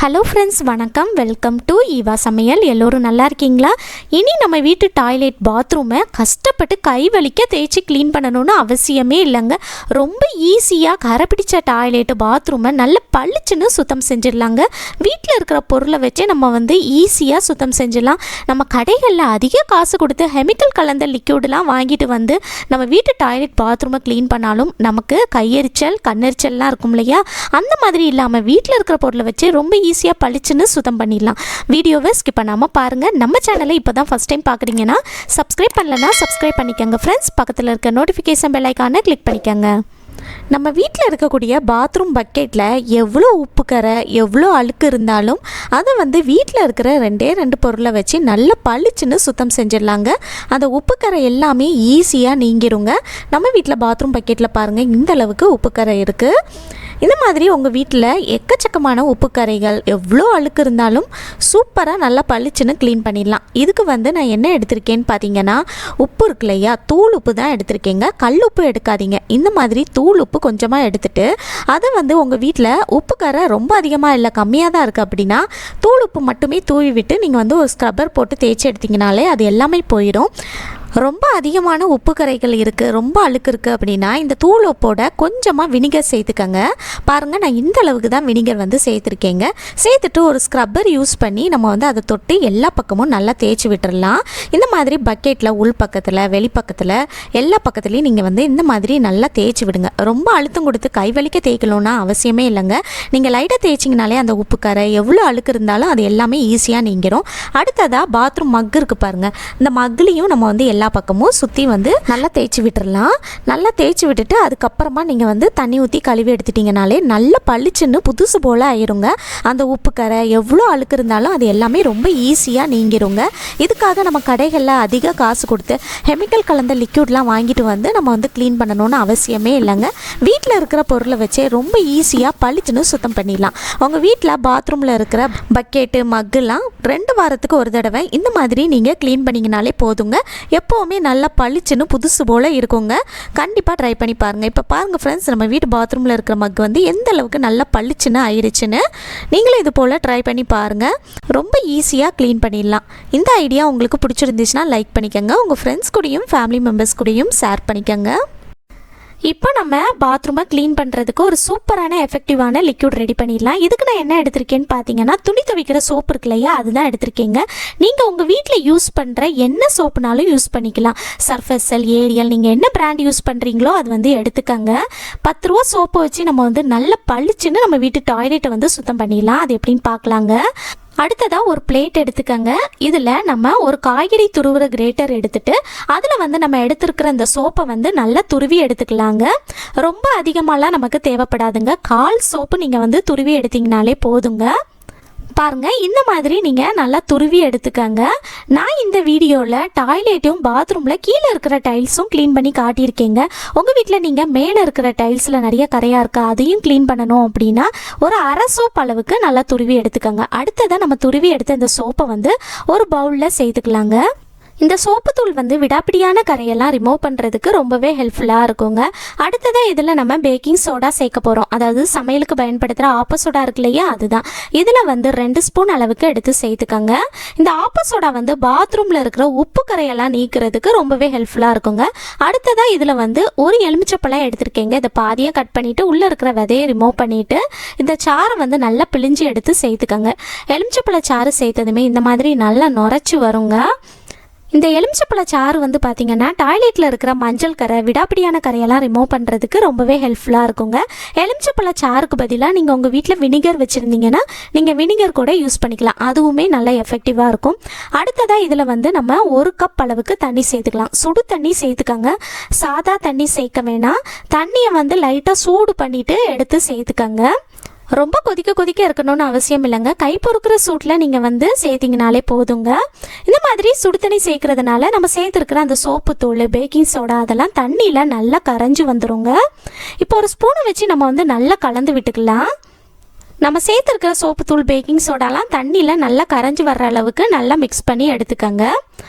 Hello friends, வணக்கம். Welcome to Eva சமையல். எல்லோரும் நல்லா இருக்கீங்களா? இனி நம்ம வீட்டு டாய்லெட் பாத்ரூமை கஷ்டப்பட்டு கை வலிக்க தேய்ச்சி க்ளீன் பண்ணணும்னு அவசியமே இல்லைங்க. ரொம்ப ஈஸியாக கரை பிடிச்ச டாய்லெட்டு பாத்ரூமை நல்ல பளிச்சுன்னு சுத்தம் செஞ்சிடலாங்க. வீட்டில் இருக்கிற பொருளை வச்சு நம்ம ஈஸியாக சுத்தம் செஞ்சிடலாம். நம்ம கடைகளில் அதிக காசு கொடுத்து கெமிக்கல் கலந்த லிக்யூடெலாம் வாங்கிட்டு நம்ம வீட்டு டாய்லெட் பாத்ரூமை க்ளீன் பண்ணாலும் நமக்கு கையெரிச்சல் கண்ணெரிச்சல்லாம் இருக்கும் இல்லையா? அந்த மாதிரி இல்லாமல் வீட்டில் இருக்கிற பொருளை வச்சு ரொம்ப ஈஸியாக பளிச்சுன்னு சுத்தம் பண்ணிடலாம். வீடியோவை ஸ்கிப் பண்ணாமல் பாருங்கள். நம்ம சேனலை இப்போ தான் ஃபஸ்ட் டைம் பார்க்குறீங்கன்னா சப்ஸ்கிரைப் பண்ணலன்னா சப்ஸ்கிரைப் பண்ணிக்கோங்க ஃப்ரெண்ட்ஸ். பக்கத்தில் இருக்க நோட்டிஃபிகேஷன் பெல் ஐக்கானை கிளிக் பண்ணிக்கோங்க. நம்ம வீட்டில் இருக்கக்கூடிய பாத்ரூம் பக்கெட்டில் எவ்வளோ உப்பு கரை எவ்வளோ அழுக்கு இருந்தாலும் அதை வீட்டில் இருக்கிற ரெண்டு பொருளை வச்சு நல்லா பளிச்சுன்னு சுத்தம் செஞ்சிடலாங்க. அந்த உப்பு கரை எல்லாமே ஈஸியாக நீங்கிருங்க. நம்ம வீட்டில் பாத்ரூம் பக்கெட்டில் பாருங்கள், இந்த அளவுக்கு உப்பு கரை இருக்குது. இந்த மாதிரி உங்கள் வீட்டில் எக்கச்சக்கமான உப்பு கரைகள் எவ்வளோ அழுக்கு இருந்தாலும் சூப்பராக நல்லா பளிச்சுன்னு க்ளீன் பண்ணிடலாம். இதுக்கு நான் என்ன எடுத்திருக்கேன்னு பார்த்தீங்கன்னா, உப்பு இருக்கு இல்லையா, தூள் உப்பு தான் எடுத்திருக்கேங்க. கல் உப்பு எடுக்காதீங்க. இந்த மாதிரி தூள் உப்பு கொஞ்சமாக எடுத்துகிட்டு அதை உங்கள் வீட்டில் உப்பு கரை ரொம்ப அதிகமாக இல்லை, கம்மியாக தான் இருக்குது அப்படின்னா தூள் உப்பு மட்டுமே தூவி விட்டு நீங்கள் ஒரு ஸ்க்ரப்பர் போட்டு தேய்ச்சி எடுத்திங்கனாலே அது எல்லாமே போயிடும். ரொம்ப அதிகமான உப்பு கரைகள் இருக்குது, ரொம்ப அழுக்கு இருக்குது அப்படின்னா இந்த தூள் உப்போட கொஞ்சமாக வினிகர் சேர்த்துக்கங்க. பாருங்கள், நான் இந்த அளவுக்கு தான் வினிகர் சேர்த்துருக்கேங்க. சேர்த்துட்டு ஒரு ஸ்க்ரப்பர் யூஸ் பண்ணி நம்ம அதை தொட்டு எல்லா பக்கமும் நல்லா தேய்ச்சி விட்டுடலாம். இந்த மாதிரி பக்கெட்டில் உள் பக்கத்தில் வெளிப்பக்கத்தில் எல்லா பக்கத்துலேயும் நீங்கள் இந்த மாதிரி நல்லா தேய்ச்சி விடுங்க. ரொம்ப அழுத்தம் கொடுத்து கை வலிக்க தேய்க்கணும்னா அவசியமே இல்லைங்க. நீங்கள் லைட்டாக தேய்ச்சிங்கனாலே அந்த உப்பு கரை எவ்வளோ அழுக்கு இருந்தாலும் அது எல்லாமே ஈஸியாக நீங்கிரும். அடுத்ததாக பாத்ரூம் மக் இருக்குது பாருங்கள், இந்த மக்லேயும் நம்ம எல்லா பக்கமும் சுற்றி நல்லா தேய்ச்சி விட்டுடலாம். நல்லா தேய்ச்சி விட்டுட்டு அதுக்கப்புறமா நீங்கள் தண்ணி ஊற்றி கழுவி எடுத்துட்டிங்கனாலே நல்ல பளிச்சுன்னு புதுசு போல் ஆயிருங்க. அந்த உப்பு கரை எவ்வளோ அழுக்கு இருந்தாலும் அது எல்லாமே ரொம்ப ஈஸியாக நீங்கிருங்க. இதுக்காக நம்ம கடைகளில் அதிக காசு கொடுத்து கெமிக்கல் கலந்த லிக்யூட்லாம் வாங்கிட்டு நம்ம க்ளீன் பண்ணணும்னு அவசியமே இல்லைங்க. வீட்டில் இருக்கிற பொருளை வச்சே ரொம்ப ஈஸியாக பளிச்சுன்னு சுத்தம் பண்ணிடலாம். உங்கள் வீட்டில் பாத்ரூமில் இருக்கிற பக்கெட்டு மக்குலாம் 2 வாரத்துக்கு ஒரு தடவை இந்த மாதிரி நீங்கள் க்ளீன் பண்ணிங்கனாலே போதுங்க. எப்போவுமே நல்லா பளிச்சுன்னு புதுசு போல் இருக்குங்க. கண்டிப்பாக ட்ரை பண்ணி பாருங்கள். இப்போ பாருங்கள் ஃப்ரெண்ட்ஸ், நம்ம வீட்டு பாத்ரூமில் இருக்கிற மக் எந்த அளவுக்கு நல்லா பளிச்சுன்னு ஆயிடுச்சுன்னு. நீங்களும் இது போல் ட்ரை பண்ணி பாருங்கள். ரொம்ப ஈஸியாக க்ளீன் பண்ணிடலாம். இந்த ஐடியா உங்களுக்கு பிடிச்சிருந்துச்சுன்னா லைக் பண்ணிக்கோங்க. உங்கள் ஃப்ரெண்ட்ஸ் கூடயும் ஃபேமிலி மெம்பர்ஸ் கூடயும் ஷேர் பண்ணிக்கோங்க. இப்போ நம்ம பாத்ரூமை க்ளீன் பண்ணுறதுக்கு ஒரு சூப்பரான எஃபெக்டிவான லிக்யூட் ரெடி பண்ணிடலாம். இதுக்கு நான் என்ன எடுத்திருக்கேன்னு பார்த்தீங்கன்னா, துணி துவைக்கிற சோப்பு இருக்கு இல்லையா, அதுதான் எடுத்திருக்கேங்க. நீங்கள் உங்கள் வீட்டில் யூஸ் பண்ணுற என்ன சோப்புனாலும் யூஸ் பண்ணிக்கலாம். சர்ஃப் எக்ஸல், ஏரியல், நீங்கள் என்ன பிராண்ட் யூஸ் பண்ணுறீங்களோ அது எடுத்துக்கங்க. 10 ரூபா சோப்பை வச்சு நம்ம நல்ல பளிச்சுன்னு நம்ம வீட்டு டாய்லெட்டை சுத்தம் பண்ணிடலாம். அது எப்படின்னு பார்க்கலாங்க. அடுத்ததாக ஒரு பிளேட் எடுத்துக்கங்க. இதில் நம்ம ஒரு காய்கறி துருவுற கிரேட்டர் எடுத்துட்டு அதில் நம்ம எடுத்துருக்கிற அந்த சோப்பை நல்லா துருவி எடுத்துக்கலாங்க. ரொம்ப அதிகமாகலாம் நமக்கு தேவைப்படாதுங்க. 1/4 சோப்பு நீங்கள் துருவி எடுத்திங்கனாலே போதுங்க. பாருங்கள், இந்த மாதிரி நீங்கள் நல்லா துருவி எடுத்துக்கங்க. நான் இந்த வீடியோவில் டாய்லெட்டும் பாத்ரூமில் கீழே இருக்கிற டைல்ஸும் க்ளீன் பண்ணி காட்டியிருக்கேங்க. உங்கள் வீட்டில் நீங்கள் மேலே இருக்கிற டைல்ஸில் நிறைய கரையாக இருக்கா, அதையும் க்ளீன் பண்ணணும் அப்படின்னா ஒரு 1/2 சோப் அளவுக்கு நல்லா துருவி எடுத்துக்கங்க. அடுத்ததாக நம்ம துருவி எடுத்த இந்த சோப்பை ஒரு பவுலில் சேர்த்துக்கலாங்க. இந்த சோப்பு தூள் விடாப்பிடியான கரையெல்லாம் ரிமூவ் பண்ணுறதுக்கு ரொம்பவே ஹெல்ப்ஃபுல்லாக இருக்குங்க. அடுத்ததாக இதில் நம்ம பேக்கிங் சோடா சேர்க்க போகிறோம். அதாவது சமையலுக்கு பயன்படுத்துகிற ஆப்ப சோடா இருக்கு இல்லையா, அதுதான். இதில் 2 ஸ்பூன் அளவுக்கு எடுத்து சேர்த்துக்கங்க. இந்த ஆப்ப சோடா பாத்ரூமில் இருக்கிற உப்பு கரையெல்லாம் நீக்கிறதுக்கு ரொம்பவே ஹெல்ப்ஃபுல்லாக இருக்குங்க. அடுத்ததாக இதில் ஒரு எலுமிச்சப்பழம் எடுத்திருக்கேங்க. இதை பாதியாக கட் பண்ணிவிட்டு உள்ளே இருக்கிற விதையை ரிமூவ் பண்ணிவிட்டு இந்த சாறை நல்லா பிழிஞ்சு எடுத்து சேர்த்துக்கங்க. எலுமிச்சப்பழ சாறு சேர்த்ததுமே இந்த மாதிரி நல்லா நுரைச்சி வருங்க. இந்த எலுமிச்சப்பழ சாறு பார்த்தீங்கன்னா டாய்லெட்டில் இருக்கிற மஞ்சள் கரை விடாப்பிடியான கரையெல்லாம் ரிமூவ் பண்ணுறதுக்கு ரொம்பவே ஹெல்ப்ஃபுல்லாக இருக்குங்க. எலுமிச்சப்பழ சாருக்கு பதிலாக நீங்கள் உங்கள் வீட்டில் வினிகர் வச்சுருந்தீங்கன்னா நீங்கள் வினிகர் கூட யூஸ் பண்ணிக்கலாம். அதுவுமே நல்லா எஃபெக்டிவாக இருக்கும். அடுத்ததாக இதில் நம்ம 1 கப் அளவுக்கு தண்ணி சேர்த்துக்கலாம். சுடு தண்ணி சேர்த்துக்கங்க. சாதா தண்ணி சேர்க்க வேணாம். தண்ணியை லைட்டாக சூடு பண்ணிவிட்டு எடுத்து சேர்த்துக்கங்க. ரொம்ப கொதிக்க இருக்கணும்னு அவசியம் இல்லைங்க. கை பொறுக்கிற சூட்டில் நீங்கள் சேர்த்திங்கனாலே போதுங்க. இந்த மாதிரி சுடு தண்ணி சேர்க்கறதுனால நம்ம சேர்த்துருக்கிற அந்த சோப்பு தூள், பேக்கிங் சோடா அதெல்லாம் தண்ணியில் நல்லா கரைஞ்சி வந்துடுங்க. இப்போ ஒரு ஸ்பூனை வச்சு நம்ம நல்லா கலந்து விட்டுக்கலாம். நம்ம சேர்த்துருக்கிற சோப்பு தூள், பேக்கிங் சோடாலாம் தண்ணியில் நல்லா கரைஞ்சி வர்ற அளவுக்கு நல்லா மிக்ஸ் பண்ணி எடுத்துக்கங்க.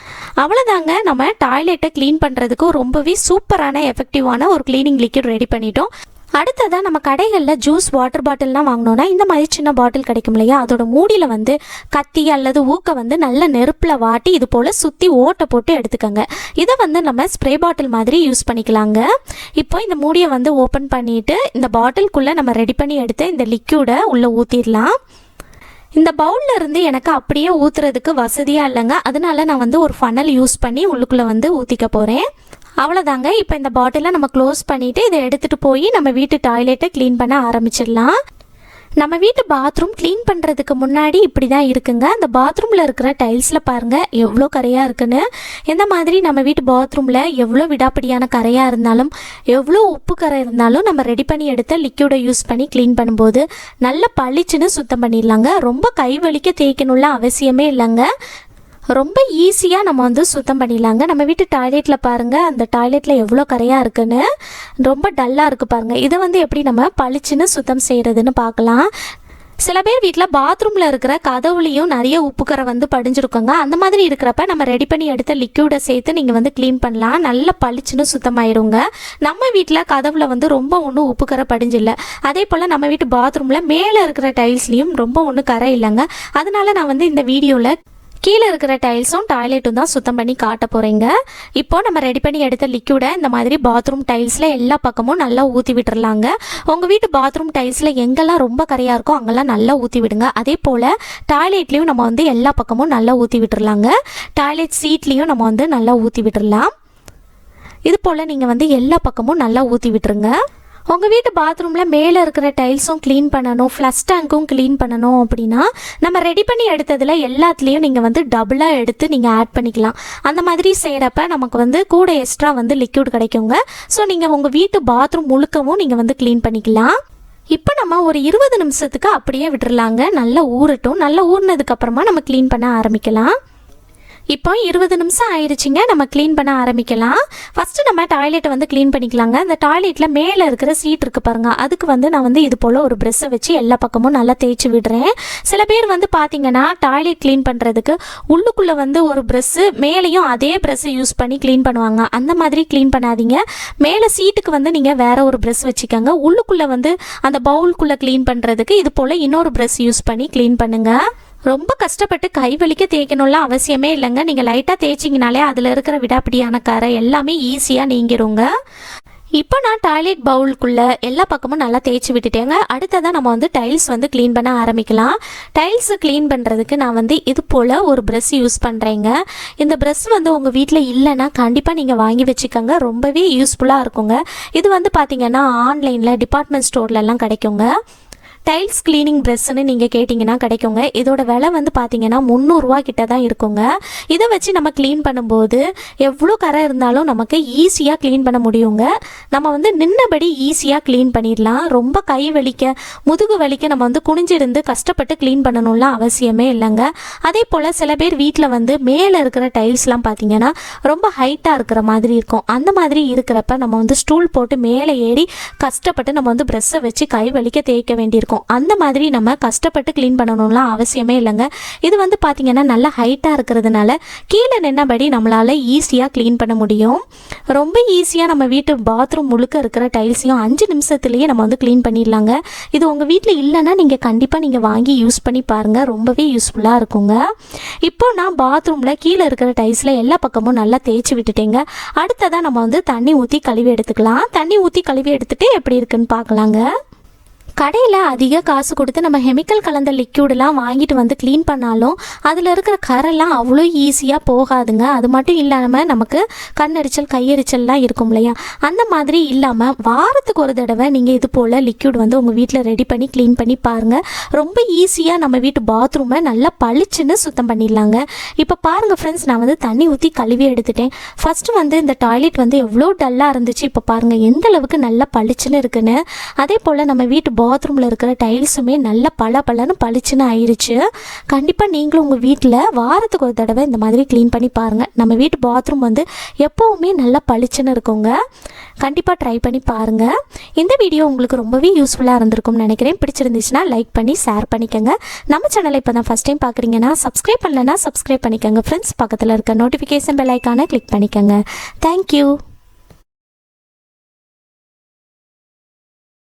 அவ்வளோதாங்க, நம்ம டாய்லெட்டை க்ளீன் பண்ணுறதுக்கு ரொம்பவே சூப்பரான எஃபெக்டிவான ஒரு க்ளீனிங் லிக்விட் ரெடி பண்ணிட்டோம். அடுத்ததாக நம்ம கடைகளில் ஜூஸ் வாட்டர் பாட்டில்லாம் வாங்கினோன்னா இந்த மாதிரி சின்ன பாட்டில் கிடைக்கும் இல்லையா, அதோட மூடியில் வந்து கத்தி அல்லது ஊக்க வந்து நல்ல நெருப்பில் வாட்டி இது போல் சுற்றி ஓட்டை போட்டு எடுத்துக்கோங்க. இதை வந்து நம்ம ஸ்ப்ரே பாட்டில் மாதிரி யூஸ் பண்ணிக்கலாங்க. இப்போ இந்த மூடியை வந்து ஓப்பன் பண்ணிவிட்டு இந்த பாட்டிலுக்குள்ளே நம்ம ரெடி பண்ணி எடுத்து இந்த லிக்யூடை உள்ளே ஊற்றிடலாம். இந்த பவுலில் இருந்து எனக்கு அப்படியே ஊற்றுறதுக்கு வசதியாக இல்லைங்க, அதனால நான் வந்து ஒரு ஃபனல் யூஸ் பண்ணி உள்ளுக்குள்ளே வந்து ஊற்றிக்க போகிறேன். அவ்வளோதாங்க. இப்போ இந்த பாட்டிலை நம்ம க்ளோஸ் பண்ணிவிட்டு இதை எடுத்துகிட்டு போய் நம்ம வீட்டு டாய்லெட்டை க்ளீன் பண்ண ஆரம்பிச்சிடலாம். நம்ம வீட்டு பாத்ரூம் க்ளீன் பண்ணுறதுக்கு முன்னாடி இப்படி தான் இருக்குங்க. அந்த பாத்ரூமில் இருக்கிற டைல்ஸில் பாருங்கள் எவ்வளோ கரையாக இருக்குன்னு. இந்த மாதிரி நம்ம வீட்டு பாத்ரூமில் எவ்வளோ விடாப்படியான கரையாக இருந்தாலும் எவ்வளோ உப்பு கரை இருந்தாலும் நம்ம ரெடி பண்ணி எடுத்த லிக்யூடை யூஸ் பண்ணி க்ளீன் பண்ணும்போது நல்ல பளிச்சுன்னு சுத்தம் பண்ணிடலாங்க. ரொம்ப கை வலிக்க தேய்க்கணும்ல அவசியமே இல்லைங்க, ரொம்ப ஈஸியாக நம்ம வந்து சுத்தம் பண்ணிடலாங்க. நம்ம வீட்டு டாய்லெட்டில் பாருங்கள், அந்த டாய்லெட்டில் எவ்வளோ கரையாக இருக்குன்னு, ரொம்ப டல்லாக இருக்குது பாருங்கள். இதை வந்து எப்படி நம்ம பளிச்சுன்னு சுத்தம் செய்கிறதுன்னு பார்க்கலாம். சில பேர் வீட்டில் பாத்ரூமில் இருக்கிற கதவுலையும் நிறைய உப்புக்கரை வந்து படிஞ்சிருக்குங்க. அந்த மாதிரி இருக்கிறப்ப நம்ம ரெடி பண்ணி எடுத்த லிக்யூடை சேர்த்து நீங்கள் வந்து க்ளீன் பண்ணலாம், நல்ல பளிச்சுன்னு சுத்தமாயிருங்க. நம்ம வீட்டில் கதவுல வந்து ரொம்ப ஒன்றும் உப்புக்கரை படிஞ்சில்லை, அதே போல் நம்ம வீட்டு பாத்ரூமில் மேலே இருக்கிற டைல்ஸ்லேயும் ரொம்ப ஒன்றும் கரை இல்லைங்க. அதனால நான் வந்து இந்த வீடியோவில் கீழே இருக்கிற டைல்ஸும் டாய்லெட்டும் தான் சுத்தம் பண்ணி காட்ட போகிறேங்க. இப்போது நம்ம ரெடி பண்ணி எடுத்த லிக்யூடை இந்த மாதிரி பாத்ரூம் டைல்ஸில் எல்லா பக்கமும் நல்லா ஊற்றி விட்டுறலாங்க. உங்கள் வீட்டு பாத்ரூம் டைல்ஸில் எங்கெல்லாம் ரொம்ப கரையாக இருக்கோ அங்கெல்லாம் நல்லா ஊற்றி விடுங்க. அதே போல் டாய்லெட்லேயும் நம்ம வந்து எல்லா பக்கமும் நல்லா ஊற்றி விட்டுறலாங்க. டாய்லெட் சீட்லேயும் நம்ம வந்து நல்லா ஊற்றி விட்டுறலாம். இது போல் நீங்கள் வந்து எல்லா பக்கமும் நல்லா ஊற்றி விட்டுருங்க. உங்கள் வீட்டு பாத்ரூமில் மேலே இருக்கிற டைல்ஸும் க்ளீன் பண்ணணும், ஃப்ளஷ் டேங்க்கும் க்ளீன் பண்ணணும் அப்படின்னா நம்ம ரெடி பண்ணி எடுத்ததில் எல்லாத்துலேயும் நீங்கள் வந்து டபுளாக எடுத்து நீங்கள் ஆட் பண்ணிக்கலாம். அந்த மாதிரி செய்கிறப்ப நமக்கு வந்து கூட எக்ஸ்ட்ரா வந்து லிக்யூட் கிடைக்குங்க. ஸோ நீங்கள் உங்கள் வீட்டு பாத்ரூம் முழுக்கவும் நீங்கள் வந்து க்ளீன் பண்ணிக்கலாம். இப்போ நம்ம ஒரு 20 நிமிஷத்துக்கு அப்படியே விட்டுறலாங்க, நல்லா ஊறட்டும். நல்லா ஊறினதுக்கப்புறமா நம்ம க்ளீன் பண்ண ஆரம்பிக்கலாம். இப்போ 20 நிமிஷம் ஆயிடுச்சுங்க, நம்ம க்ளீன் பண்ண ஆரம்பிக்கலாம். ஃபஸ்ட்டு நம்ம டாய்லெட்டை வந்து க்ளீன் பண்ணிக்கலாங்க. அந்த டாய்லெட்டில் மேலே இருக்கிற சீட் இருக்குது பாருங்கள், அதுக்கு வந்து நான் வந்து இது போல் ஒரு ப்ரெஷ்ஷை வச்சு எல்லா பக்கமும் நல்லா தேய்ச்சி விடுறேன். சில பேர் வந்து பார்த்தீங்கன்னா டாய்லெட் க்ளீன் பண்ணுறதுக்கு உள்ளுக்குள்ளே வந்து ஒரு ப்ரெஷ்ஷு மேலேயும் அதே ப்ரெஷ்ஷை யூஸ் பண்ணி க்ளீன் பண்ணுவாங்க. அந்த மாதிரி க்ளீன் பண்ணாதீங்க. மேலே சீட்டுக்கு வந்து நீங்கள் வேறு ஒரு ப்ரெஷ் வச்சுக்கோங்க. உள்ளுக்குள்ளே வந்து அந்த பவுலுக்குள்ளே க்ளீன் பண்ணுறதுக்கு இது போல் இன்னொரு ப்ரெஷ் யூஸ் பண்ணி க்ளீன் பண்ணுங்கள். ரொம்ப கஷ்டப்பட்டு கை வலிக்க தேய்க்கணும்லாம் அவசியமே இல்லைங்க. நீங்கள் லைட்டாக தேய்ச்சிங்கனாலே அதில் இருக்கிற விடாப்பிடியான கரை எல்லாமே ஈஸியாக நீங்கிருங்க. இப்போ நான் டாய்லெட் பவுலுக்குள்ளே எல்லா பக்கமும் நல்லா தேய்ச்சி விட்டுட்டேங்க. அடுத்ததான் நம்ம வந்து டைல்ஸ் வந்து க்ளீன் பண்ண ஆரம்பிக்கலாம். டைல்ஸு க்ளீன் பண்ணுறதுக்கு நான் வந்து இது போல் ஒரு ப்ரஷ் யூஸ் பண்ணுறேங்க. இந்த ப்ரஷ் வந்து உங்கள் வீட்டில் இல்லைன்னா கண்டிப்பாக நீங்கள் வாங்கி வச்சுக்கோங்க, ரொம்பவே யூஸ்ஃபுல்லாக இருக்குங்க. இது வந்து பார்த்திங்கன்னா ஆன்லைனில் டிபார்ட்மெண்ட் ஸ்டோர்லலாம் கிடைக்குங்க. டைல்ஸ் கிளீனிங் ப்ரெஷ்ஷுன்னு நீங்கள் கேட்டிங்கன்னா கிடைக்குங்க. இதோட விலை வந்து பார்த்தீங்கன்னா 300 ரூபா கிட்ட தான் இருக்குங்க. இதை வச்சு நம்ம க்ளீன் பண்ணும்போது எவ்வளோ கரை இருந்தாலும் நமக்கு ஈஸியாக க்ளீன் பண்ண முடியுங்க. நம்ம வந்து நின்னபடி ஈஸியாக க்ளீன் பண்ணிடலாம். ரொம்ப கை வலிக்க முதுகு வலிக்க நம்ம வந்து குனிஞ்சிருந்து கஷ்டப்பட்டு க்ளீன் பண்ணணும்லாம் அவசியமே இல்லைங்க. அதே போல் சில பேர் வீட்டில் வந்து மேலே இருக்கிற டைல்ஸ்லாம் பார்த்தீங்கன்னா ரொம்ப ஹைட்டாக இருக்கிற மாதிரி இருக்கும். அந்த மாதிரி இருக்கிறப்ப நம்ம வந்து ஸ்டூல் போட்டு மேலே ஏறி கஷ்டப்பட்டு நம்ம வந்து ப்ரெஷ்ஷை வச்சு கை வலிக்க தேய்க்க வேண்டியிருக்கும். அந்த மாதிரி நம்ம கஷ்டப்பட்டு க்ளீன் பண்ணணும்லாம் அவசியமே இல்லைங்க. இது வந்து பார்த்தீங்கன்னா நல்லா ஹைட்டாக இருக்கிறதுனால கீழே நின்னபடி நம்மளால் ஈஸியாக க்ளீன் பண்ண முடியும். ரொம்ப ஈஸியாக நம்ம வீட்டு பாத்ரூம் முழுக்க இருக்கிற டைல்ஸையும் 5 நிமிஷத்துலேயே நம்ம வந்து க்ளீன் பண்ணிடலாங்க. இது உங்கள் வீட்டில் இல்லைன்னா நீங்கள் கண்டிப்பாக நீங்கள் வாங்கி யூஸ் பண்ணி பாருங்கள், ரொம்பவே யூஸ்ஃபுல்லாக இருக்குங்க. இப்போ நான் பாத்ரூமில் கீழே இருக்கிற டைல்ஸில் எல்லா பக்கமும் நல்லா தேய்ச்சி விட்டுட்டேங்க. அடுத்ததான் நம்ம வந்து தண்ணி ஊற்றி கழுவி எடுத்துக்கலாம். தண்ணி ஊற்றி கழுவி எடுத்துகிட்டு எப்படி இருக்குன்னு பார்க்கலாங்க. கடையில் அதிக காசு கொடுத்து நம்ம கெமிக்கல் கலந்த லிக்யூடெலாம் வாங்கிட்டு வந்து க்ளீன் பண்ணாலும் அதில் இருக்கிற கரெல்லாம் அவ்வளோ ஈஸியாக போகாதுங்க. அது மட்டும் இல்லாமல் நமக்கு கண்ணெரிச்சல் கையெரிச்சல்லாம் இருக்கும் இல்லையா, அந்த மாதிரி இல்லாமல் வாரத்துக்கு ஒரு தடவை நீங்கள் இது போல் லிக்யூட் வந்து உங்கள் வீட்டில் ரெடி பண்ணி க்ளீன் பண்ணி பாருங்கள். ரொம்ப ஈஸியாக நம்ம வீட்டு பாத்ரூமை நல்லா பளிச்சுன்னு சுத்தம் பண்ணிடலாங்க. இப்போ பாருங்கள் ஃப்ரெண்ட்ஸ், நான் வந்து தண்ணி ஊற்றி கழுவி எடுத்துட்டேன். ஃபஸ்ட்டு வந்து இந்த டாய்லெட் வந்து எவ்வளோ டல்லாக இருந்துச்சு, இப்போ பாருங்கள் எந்த அளவுக்கு நல்லா பளிச்சுன்னு இருக்குன்னு. அதே போல் நம்ம வீட்டு பாத்ரூமில் இருக்கிற டைல்ஸுமே நல்லா பளபளன்னு பளிச்சுன்னு ஆயிடுச்சு. கண்டிப்பாக நீங்களும் உங்கள் வீட்டில் வாரத்துக்கு ஒரு தடவை இந்த மாதிரி க்ளீன் பண்ணி பாருங்கள். நம்ம வீட்டு பாத்ரூம் வந்து எப்போவுமே நல்லா பளிச்சுன்னு இருக்குங்க. கண்டிப்பாக ட்ரை பண்ணி பாருங்கள். இந்த வீடியோ உங்களுக்கு ரொம்பவே யூஸ்ஃபுல்லாக இருந்திருக்கும்னு நினைக்கிறேன். பிடிச்சிருந்துச்சுன்னா லைக் பண்ணி ஷேர் பண்ணிக்கோங்க. நம்ம சேனலை இப்போ தான் ஃபஸ்ட் டைம் பார்க்குறீங்கன்னா சப்ஸ்கிரைப் பண்ணலைன்னா சப்ஸ்கிரைப் பண்ணிக்கோங்க ஃப்ரெண்ட்ஸ். பக்கத்தில் இருக்க நோட்டிஃபிகேஷன் பெல் ஐக்கானை கிளிக் பண்ணிக்கோங்க. தேங்க்யூ.